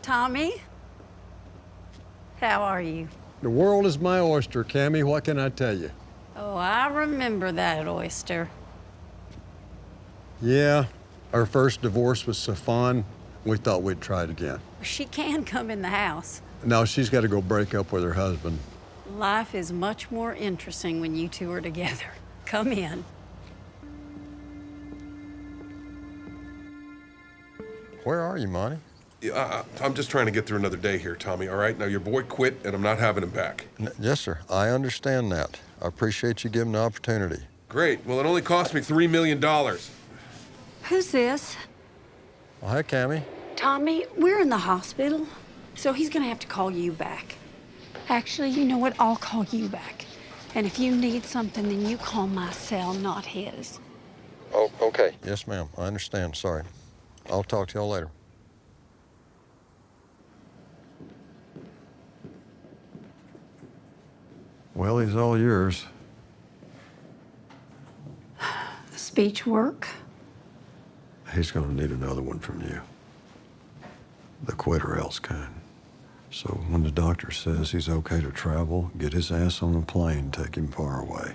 Tommy? How are you? The world is my oyster, Cami. What can I tell you? Oh, I remember that oyster. Yeah, our first divorce was so fun, we thought we'd try it again. She can come in the house. Now she's got to go break up with her husband. Life is much more interesting when you two are together. Come in. Where are you, Monty? Yeah, I'm just trying to get through another day here, Tommy, all right? Now, your boy quit, and I'm not having him back. Yes, sir. I understand that. I appreciate you giving the opportunity. Great. Well, it only cost me $3 million. Who's this? Well, hi, Cami. Tommy, we're in the hospital, so he's gonna have to call you back. Actually, you know what? I'll call you back. And if you need something, then you call my cell, not his. Oh, okay. Yes, ma'am. I understand. Sorry. I'll talk to y'all later. Well, he's all yours. The speech work? He's gonna need another one from you. The quitter else kind. So when the doctor says he's okay to travel, get his ass on the plane, take him far away.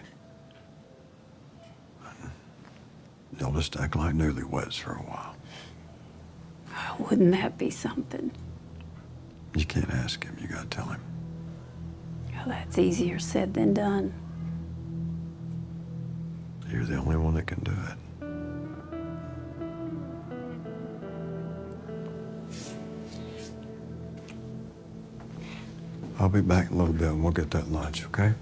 They'll just act like newlyweds for a while. Wouldn't that be something? You can't ask him, you gotta tell him. Well, that's easier said than done. You're the only one that can do it. I'll be back in a little bit and we'll get that lunch, okay?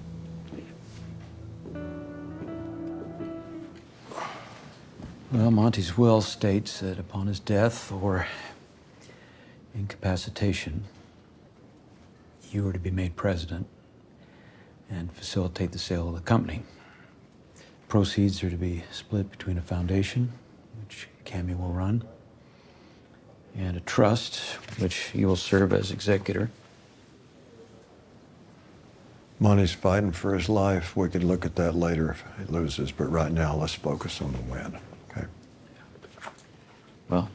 Well, Monty's will states that upon his death or incapacitation, you were to be made president and facilitate the sale of the company. Proceeds are to be split between a foundation, which Cami will run, and a trust, which you will serve as executor. Monty's fighting for his life. We could look at that later if he loses, but right now let's focus on the win, okay? Well,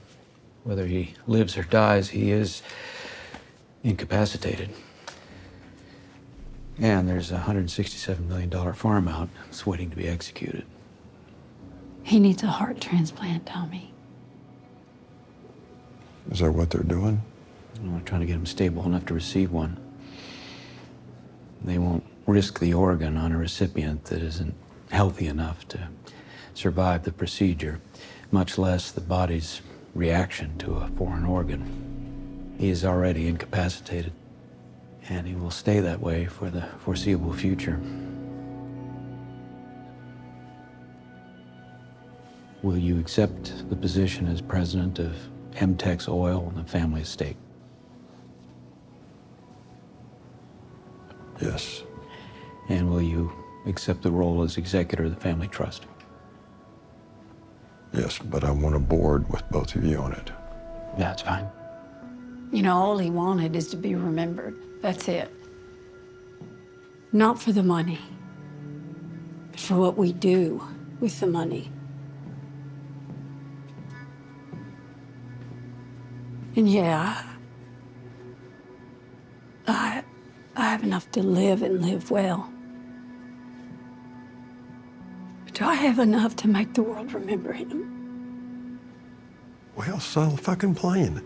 whether he lives or dies, he is incapacitated. And there's a $167 million farm out that's waiting to be executed. He needs a heart transplant, Tommy. Is that what they're doing? We're trying to get him stable enough to receive one. They won't risk the organ on a recipient that isn't healthy enough to survive the procedure, much less the body's reaction to a foreign organ. He is already incapacitated, and he will stay that way for the foreseeable future. Will you accept the position as president of MTEX Oil and the family estate? Yes. And will you accept the role as executor of the family trust? Yes, but I want a board with both of you on it. Yeah, that's fine. You know, all he wanted is to be remembered. That's it. Not for the money, but for what we do with the money. And yeah, I have enough to live and live well. But do I have enough to make the world remember him? Well, sell a fucking plane.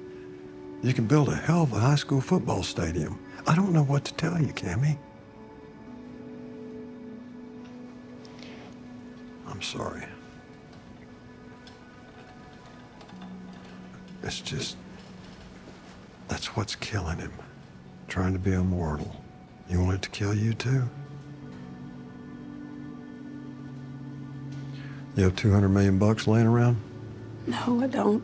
You can build a hell of a high school football stadium. I don't know what to tell you, Cami. I'm sorry. It's just, that's what's killing him. Trying to be immortal. You want it to kill you too? You have $200 million laying around? No, I don't.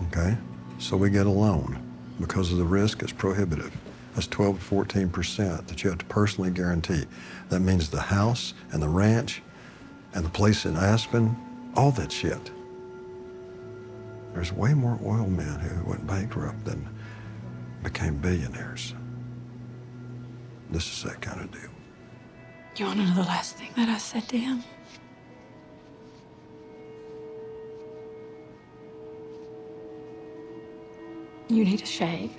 Okay, so we get a loan. Because of the risk, it's prohibitive. That's 12 to 14% that you have to personally guarantee. That means the house and the ranch and the place in Aspen, all that shit. There's way more oil men who went bankrupt than became billionaires. This is that kind of deal. You want to know the last thing that I said to him? You need a shave.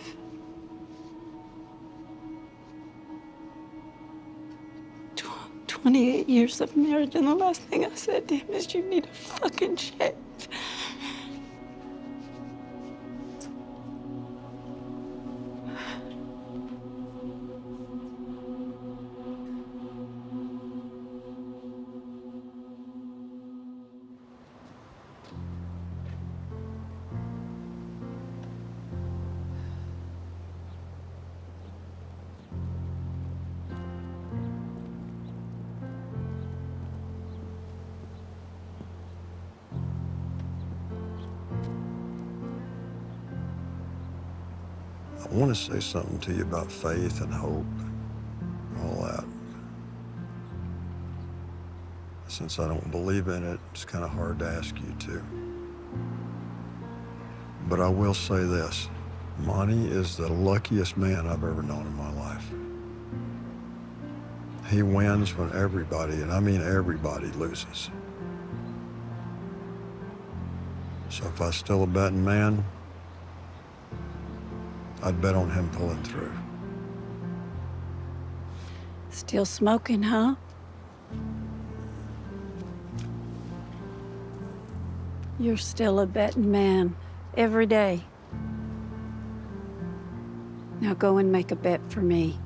Tw- 28 years of marriage, and the last thing I said to him is, you need a fucking shave. I want to say something to you about faith and hope and all that. Since I don't believe in it, it's kind of hard to ask you to. But I will say this. Monty is the luckiest man I've ever known in my life. He wins when everybody, and I mean everybody, loses. So if I was still a betting man, I'd bet on him pulling through. Still smoking, huh? You're still a betting man every day. Now go and make a bet for me.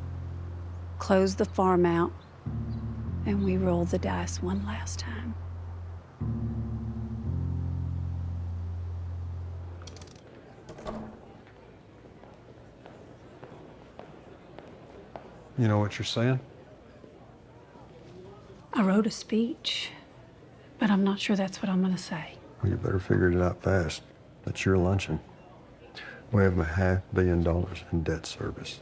Close the farm out, and we roll the dice one last time. You know what you're saying? I wrote a speech, but I'm not sure that's what I'm gonna say. Well, you better figure it out fast. That's your luncheon. We have $500 million in debt service.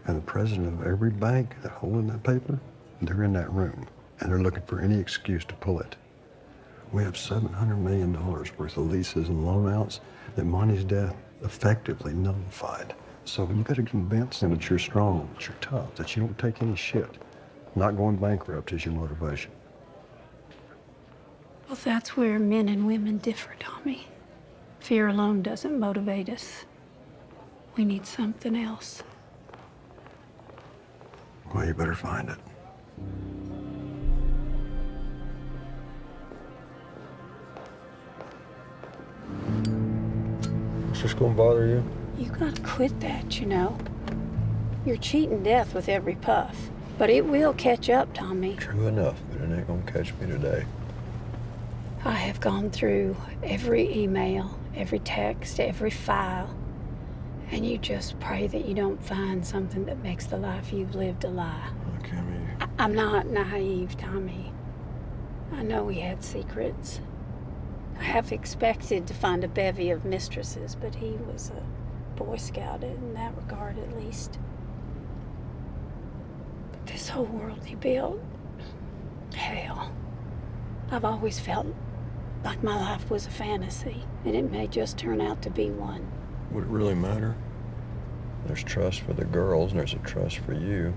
And the president of every bank that holding that paper, they're in that room. And they're looking for any excuse to pull it. We have $700 million worth of leases and loan outs that Monty's death effectively nullified. So you gotta convince them that you're strong, that you're tough, that you don't take any shit. Not going bankrupt is your motivation. Well, that's where men and women differ, Tommy. Fear alone doesn't motivate us. We need something else. Well, you better find it. Is this gonna bother you? You gotta quit that, you know. You're cheating death with every puff. But it will catch up, Tommy. True enough, but it ain't gonna catch me today. I have gone through every email, every text, every file, and you just pray that you don't find something that makes the life you've lived a lie. Cami. I'm not naive, Tommy. I know we had secrets. I have expected to find a bevy of mistresses, but he was a Boy Scout in that regard, at least. But this whole world he built, hell, I've always felt like my life was a fantasy, and it may just turn out to be one. Would it really matter? There's trust for the girls, and there's a trust for you.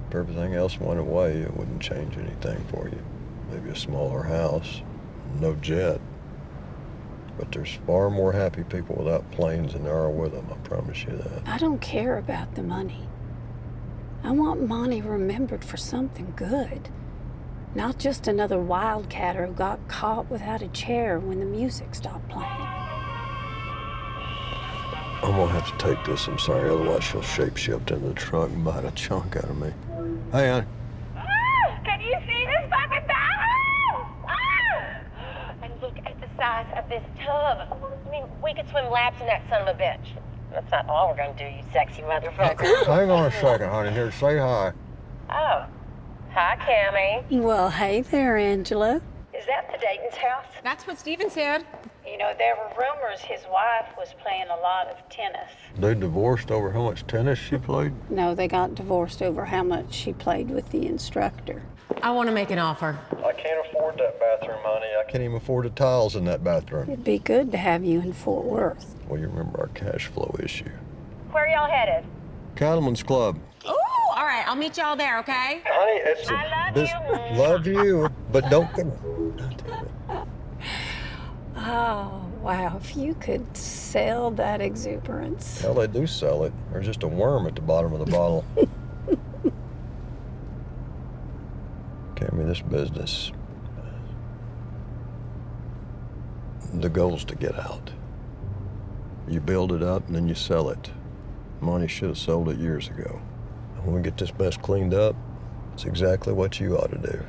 If everything else went away, it wouldn't change anything for you. Maybe a smaller house, no jet. But there's far more happy people without planes than there are with them, I promise you that. I don't care about the money. I want Monty remembered for something good. Not just another wildcatter who got caught without a chair when the music stopped playing. I'm gonna have to take this, I'm sorry, otherwise she'll shape-shift into the trunk and bite a chunk out of me. Hey, honey. Can you see this fucking thing? And look at the size of this tub. I mean, we could swim laps in that son of a bitch. That's not all we're gonna do, you sexy motherfucker. Hang on a second, honey. Here, say hi. Oh. Hi, Cami. Well, hey there, Angela. Is that the Dayton's house? That's what Steven said. You know, there were rumors his wife was playing a lot of tennis. They divorced over how much tennis she played? No, they got divorced over how much she played with the instructor. I want to make an offer. I can't afford that bathroom, honey. I can't even afford the tiles in that bathroom. It'd be good to have you in Fort Worth. Well, you remember our cash flow issue. Where y'all headed? Cattleman's Club. Ooh, all right. I'll meet y'all there, okay? Honey, it's I love you. Love you, but don't. Oh, Wow, if you could sell that exuberance. Hell, they do sell it. There's just a worm at the bottom of the bottle. Cami, this business, the goal's to get out. You build it up and then you sell it. Monty should have sold it years ago. And when we get this mess cleaned up, it's exactly what you ought to do.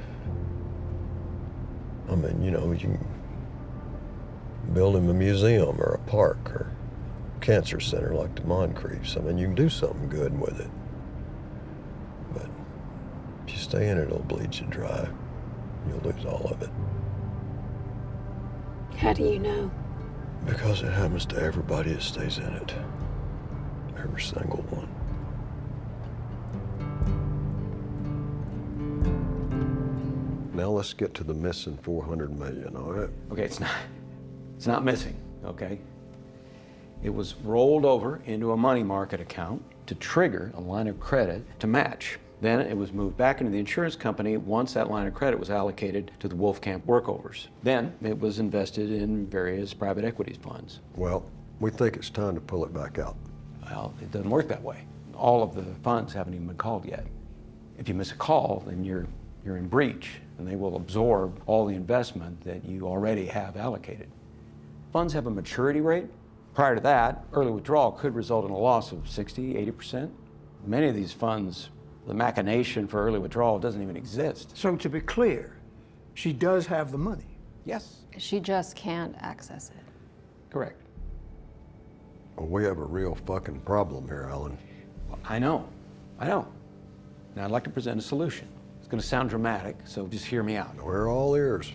I mean, you know, you can build him a museum or a park or cancer center like the Moncriefs. I mean, you can do something good with it. But if you stay in it, it'll bleed you dry. You'll lose all of it. How do you know? Because it happens to everybody that stays in it. Every single one. Now let's get to the missing 400 million, all right? Okay, it's not missing, okay? It was rolled over into a money market account to trigger a line of credit to match. Then it was moved back into the insurance company once that line of credit was allocated to the Wolfcamp workovers. Then it was invested in various private equities funds. Well, we think it's time to pull it back out. Well, it doesn't work that way. All of the funds haven't even been called yet. If you miss a call, then you're in breach, and they will absorb all the investment that you already have allocated. Funds have a maturity rate. Prior to that, early withdrawal could result in a loss of 60, 80%. Many of these funds, the machination for early withdrawal doesn't even exist. So to be clear, she does have the money. Yes, She just can't access it. correct. Well, we have a real fucking problem here, Alan. Well, I know. Now I'd like to present a solution. It's going to sound dramatic, so just hear me out. We're all ears.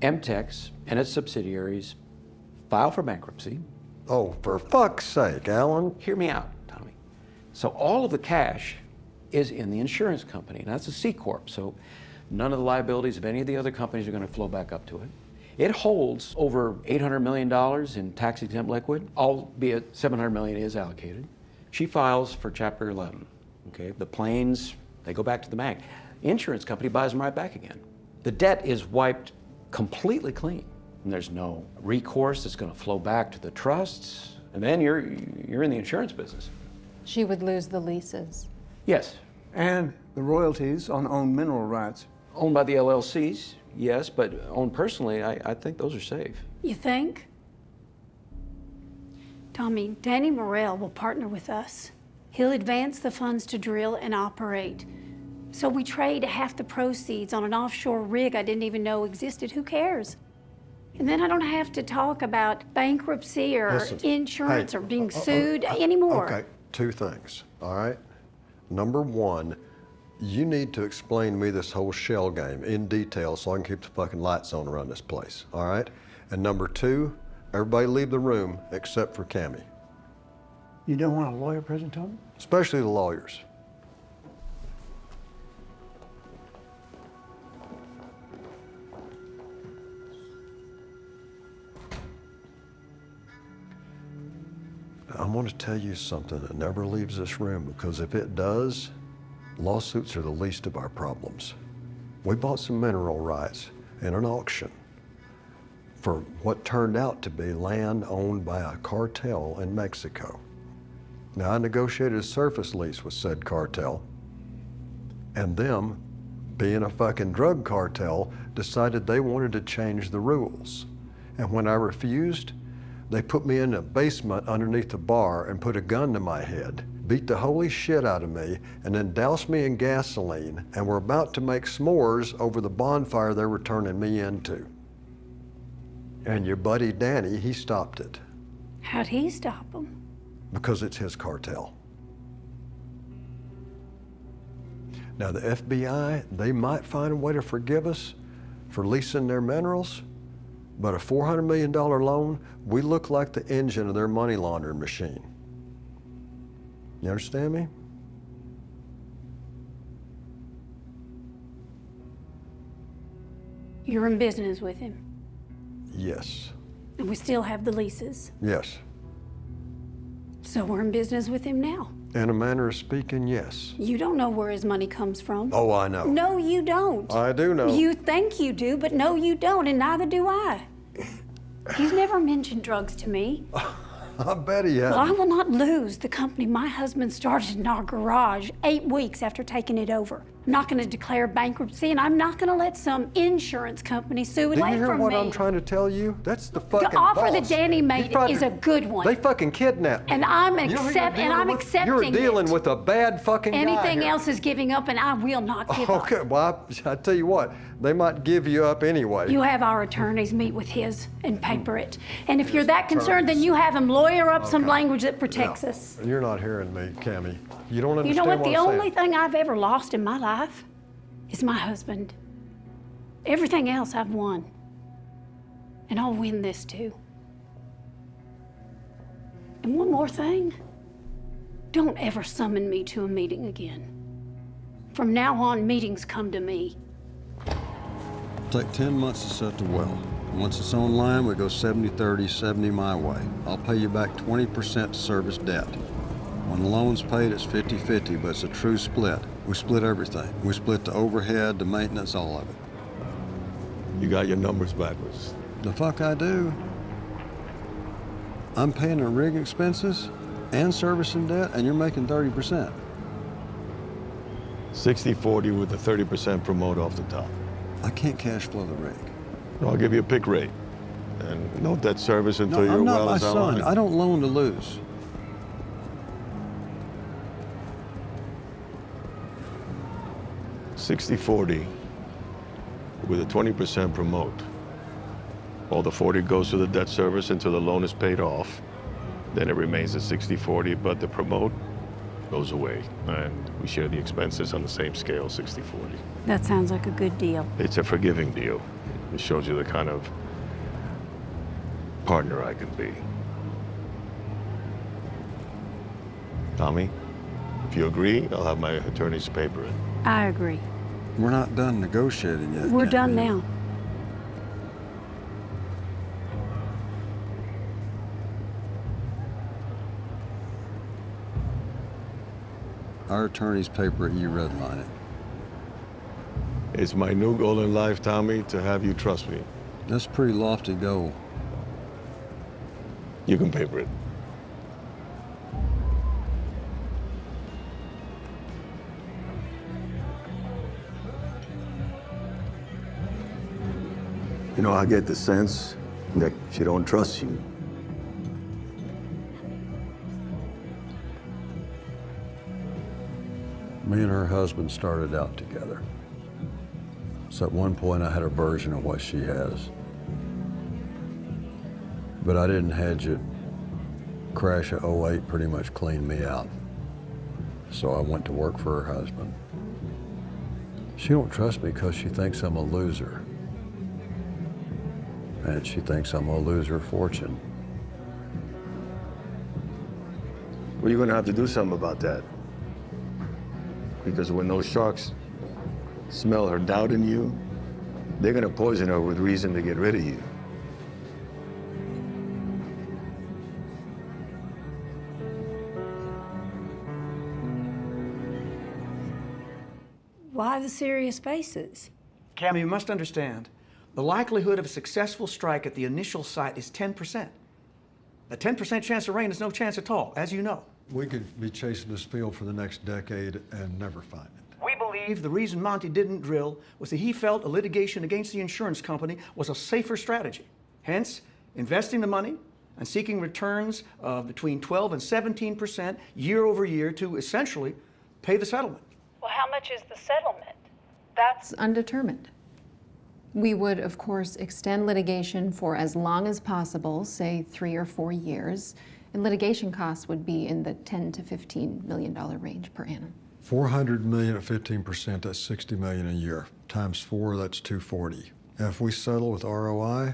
MTEX and its subsidiaries file for bankruptcy. Oh, for fuck's sake, Alan. Hear me out, Tommy. So all of the cash is in the insurance company, and that's a C Corp, so none of the liabilities of any of the other companies are going to flow back up to it. It holds over $800 million in tax-exempt liquid, albeit $700 million is allocated. She files for Chapter 11, okay? The planes, they go back to the bank. Insurance company buys them right back again. The debt is wiped completely clean, and there's no recourse that's going to flow back to the trusts, and then you're in the insurance business. She would lose the leases. Yes, And the royalties on owned mineral rights. owned by the LLCs, yes, but owned personally, I think those are safe. You think? Tommy, Danny Morrell will partner with us. He'll advance the funds to drill and operate. So we trade half the proceeds on an offshore rig I didn't even know existed. Who cares? And then I don't have to talk about bankruptcy or Listen, insurance hey, or being sued anymore. Okay, two things, all right? Number one, you need to explain to me this whole shell game in detail so I can keep the fucking lights on around this place, all right? And number two, everybody leave the room except for Cami, You don't want a lawyer present, Tommy? especially the lawyers. I want to tell you something that never leaves this room, because if it does, lawsuits are the least of our problems. We bought some mineral rights in an auction for what turned out to be land owned by a cartel in Mexico. Now, I negotiated a surface lease with said cartel, and them, being a fucking drug cartel, decided they wanted to change the rules. And when I refused, they put me in a basement underneath the bar and put a gun to my head, beat the holy shit out of me, and then doused me in gasoline, and were about to make s'mores over the bonfire they were turning me into. And your buddy Danny, he stopped it, How'd he stop them? because it's his cartel. Now the FBI, they might find a way to forgive us for leasing their minerals, but a $400 million loan, we look like the engine of their money laundering machine. You understand me? You're in business with him, Yes. and we still have the leases. Yes. So we're in business with him now. In a manner of speaking, yes. You don't know where his money comes from. Oh, I know. No, you don't. I do know. You think you do, but no, you don't, and neither do I. He's never mentioned drugs to me. I bet he has. Well, I will not lose the company my husband started in our garage 8 weeks after taking it over. I'm not going to declare bankruptcy, and I'm not going to let some insurance company sue it Do you away hear from what me. I'm trying to tell you? That's the fucking The offer boss. that Danny made is a good one. They fucking kidnapped me. And I'm You know who you're accepting You're dealing it. with a bad fucking guy Anything here. else is giving up, and I will not give up. Okay, well, I tell you what, they might give you up anyway. You have our attorneys meet with his and paper it. And if you're that concerned, then you have him lawyer up some language that protects us. You're not hearing me, Cami. You don't understand You know what? The I'm only saying. thing I've ever lost in my life is my husband. Everything else I've won. And I'll win this too. And one more thing. Don't ever summon me to a meeting again. From now on, meetings come to me. Take 10 months to set the well. Once it's online, we go 70-30, 70 my way. I'll pay you back 20% to service debt. When the loan's paid, it's 50-50, but it's a true split. We split everything. We split the overhead, the maintenance, all of it. You got your numbers backwards. The fuck I do. I'm paying the rig expenses and servicing debt, and you're making 30%. 60-40 with a 30% promote off the top. I can't cash flow the rig. I'll give you a pick rate. And no debt service until No, your I'm not well my is son. online. I don't loan to lose. $60-40 with a 20% promote. All the 40 goes to the debt service until the loan is paid off. Then it remains at 60-40, but the promote goes away. And we share the expenses on the same scale, 60-40. That sounds like a good deal. It's a forgiving deal. It shows you the kind of partner I can be. Tommy, if you agree, I'll have my attorney's paper it. I agree. We're not done negotiating yet. We're Cami. done now. Our attorney's paper, you redline it. It's my new goal in life, Tommy, to have you trust me. That's a pretty lofty goal. You can paper it. You know, I get the sense that she don't trust you. Me and her husband started out together. So at one point I had a version of what she has. But I didn't hedge it. Crash of '08 pretty much cleaned me out. So I went to work for her husband. She don't trust me because she thinks I'm a loser. And she thinks I'm gonna lose her fortune. Well, you're gonna have to do something about that. Because when those sharks smell her doubt in you, they're gonna poison her with reason to get rid of you. Why the serious faces? Cami, you must understand, the likelihood of a successful strike at the initial site is 10%. A 10% chance of rain is no chance at all, as you know. We could be chasing this field for the next decade and never find it. We believe the reason Monty didn't drill was that he felt a litigation against the insurance company was a safer strategy. Hence, investing the money and seeking returns of between 12 and 17% year over year to essentially pay the settlement. Well, how much is the settlement? That's undetermined. We would, of course, extend litigation for as long as possible, say 3 or 4 years, and litigation costs would be in the $10 to $15 million range per annum. 400 million at 15%, that's 60 million a year. Times 4, that's 240. And if we settle with ROI,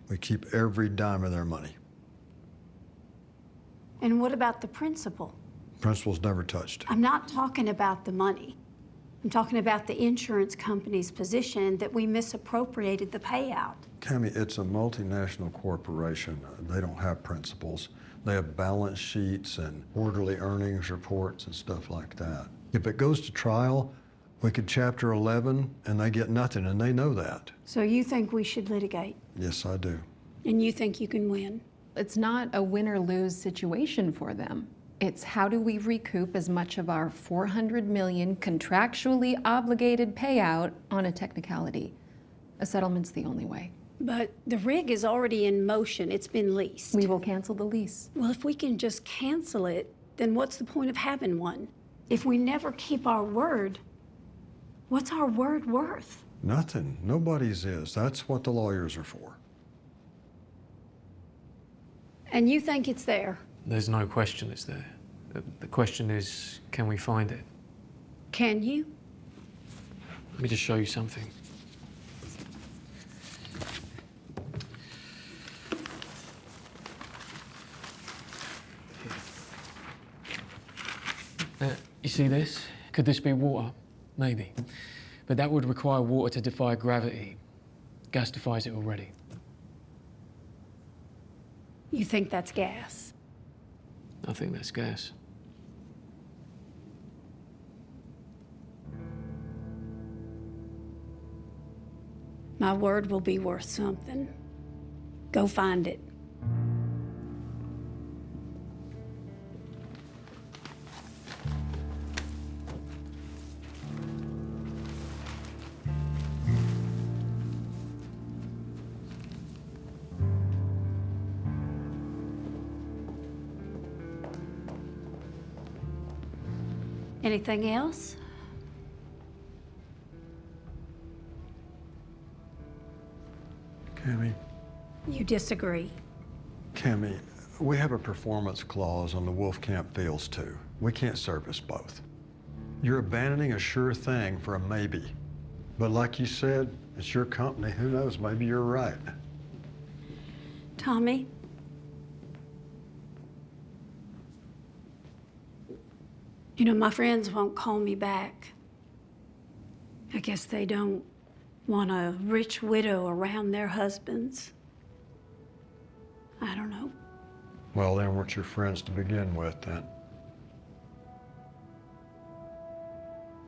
we keep every dime of their money. And what about the principal? Principal's never touched. I'm not talking about the money. I'm talking about the insurance company's position that we misappropriated the payout. Cami, it's a multinational corporation. They don't have principals. They have balance sheets and quarterly earnings reports and stuff like that. If it goes to trial, we could Chapter 11 and they get nothing, and they know that. So you think we should litigate? Yes, I do. And you think you can win? It's not a win or lose situation for them. It's how do we recoup as much of our $400 million contractually obligated payout on a technicality. A settlement's the only way. But the rig is already in motion. It's been leased. We will cancel the lease. Well, if we can just cancel it, then what's the point of having one? If we never keep our word, what's our word worth? Nothing. Nobody's is. That's what the lawyers are for. And you think it's there? There's no question it's there. The question is, can we find it? Can you? Let me just show you something. You see this? Could this be water? Maybe. But that would require water to defy gravity. Gas defies it already. You think that's gas? I think that's gas. My word will be worth something. Go find it. Anything else? Cami, You disagree? Cami, we have a performance clause on the Wolf Camp fields too. We can't service both. You're abandoning a sure thing for a maybe. But like you said, it's your company. Who knows? Maybe you're right. Tommy? You know, my friends won't call me back. I guess they don't want a rich widow around their husbands. I don't know. Well, they weren't your friends to begin with, then.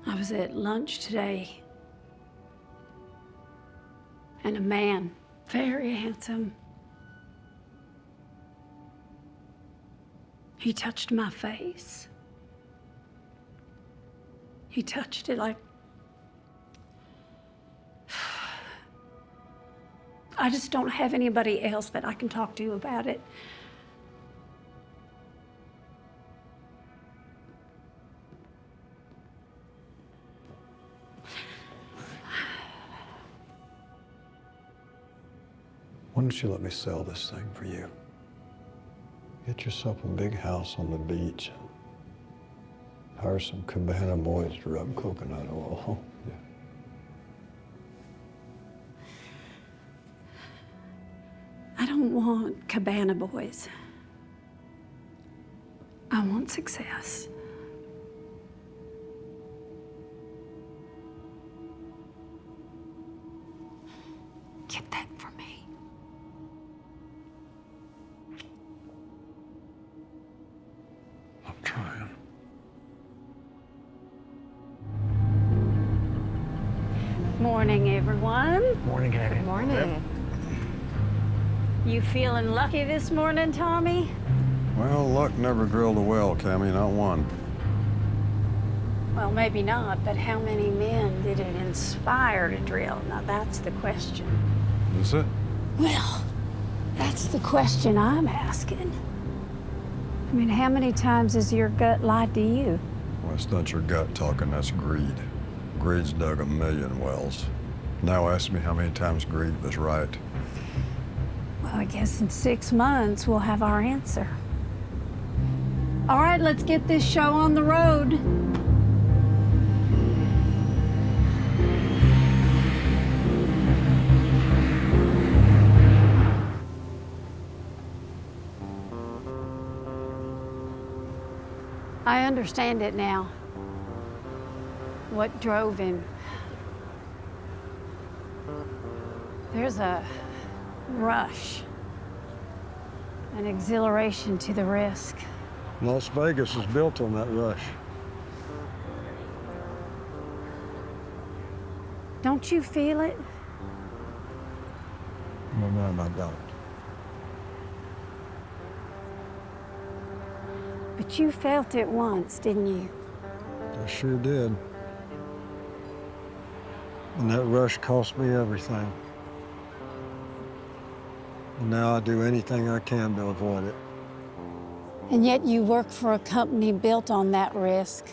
I was at lunch today, and a man, very handsome, he touched my face. He touched it like... I just don't have anybody else that I can talk to about it. Why don't you let me sell this thing for you? Get yourself a big house on the beach. Hire some cabana boys to rub coconut oil. Yeah. I don't want cabana boys. I want success. Get that for me. I'm trying. Morning, everyone. Morning, Annie. Good morning. You feeling lucky this morning, Tommy? Well, luck never drilled a well, Cami, not one. Well, maybe not, but how many men did it inspire to drill? Now, that's the question. Is it? Well, that's the question I'm asking. I mean, how many times has your gut lied to you? Well, it's not your gut talking, that's greed. Greed's dug 1,000,000 wells. Now ask me how many times greed was right. Well, I guess in 6 months, we'll have our answer. All right, let's get this show on the road. I understand it now. What drove him. There's a rush, an exhilaration to the risk. Las Vegas is built on that rush. Don't you feel it? No, I don't. But you felt it once, didn't you? I sure did. And that rush cost me everything. And now I do anything I can to avoid it. And yet you work for a company built on that risk.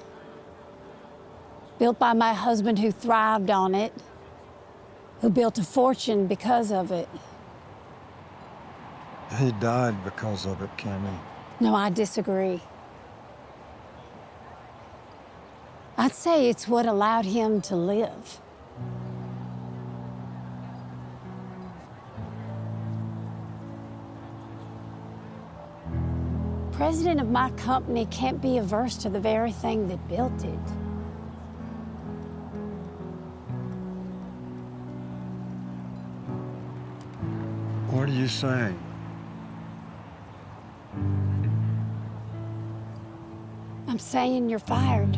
Built by my husband who thrived on it, who built a fortune because of it. He died because of it, Cami. No, I disagree. I'd say it's what allowed him to live. President of my company can't be averse to the very thing that built it. What are you saying? I'm saying you're fired.